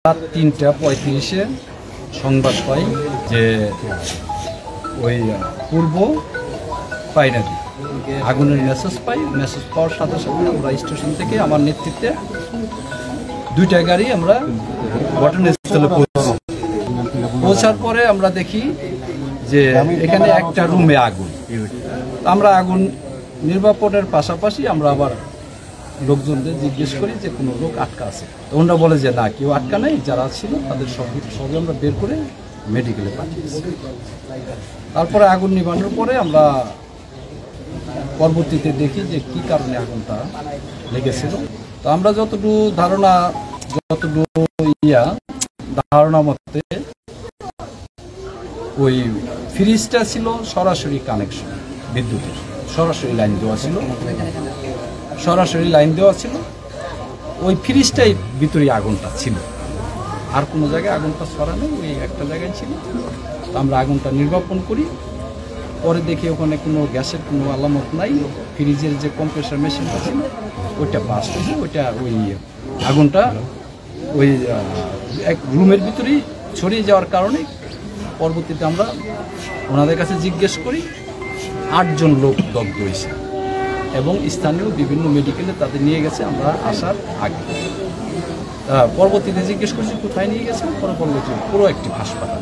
রাত ৩টা ৩৫-এ সংবাদ পাই যে ওই পূর্ব পাইনাদি আগুনের মেসেজ পাই। মেসেজ পাওয়ার সাথে সাথে আমরা স্টেশন থেকে আমার নেতৃত্বে 2টা গাড়ি আমরা ঘটনাস্থলে পৌঁছার পরে আমরা দেখি যে এখানে একটা রুমে আগুন। আমরা আগুন নির্বাপনের পাশাপাশি আমরা আবার লোকজনদের জিজ্ঞেস করি যে কোনো লোক আটকা আছে। তো ওনারা বলে যে না, কেউ আটকা নেই, যারা ছিল তাদের সবই আমরা বের করে মেডিকেলে পাঠিয়েছি। তারপরে আগুন নিভানোর পরে আমরা পরবর্তীতে দেখি যে কি কারণে আগুনটা লেগেছিল। তো আমরা যতটুকু ধারণা মতে ওই ফ্রিজটা ছিল সরাসরি কানেকশন, বিদ্যুতের সরাসরি লাইন দেওয়া ছিল। ওই ফ্রিজটাই ভিতরে আগুনটা ছিল, আর কোনো জায়গায় আগুনটা ছড়ানো, ওই একটা জায়গায় ছিল। তো আমরা আগুনটা নির্বাপন করি। পরে দেখি ওখানে কোনো গ্যাসের কোনো আলামত নাই। ফ্রিজের যে কম্প্রেসার মেশিনটা ছিল ওইটা বাস্ট হয়েছে। ওই আগুনটা ওই এক রুমের ভিতরেই ছড়িয়ে যাওয়ার কারণে পরবর্তীতে আমরা ওনাদের কাছে জিজ্ঞেস করি 8 জন লোক দগ্ধ হয়েছে এবং স্থানীয় বিভিন্ন মেডিকেলে তাদের নিয়ে গেছে আমরা আসার আগে। পরবর্তীতে জিজ্ঞেস করছি কোথায় নিয়ে গেছে, পরে বলল যে পুরো একটি হাসপাতাল।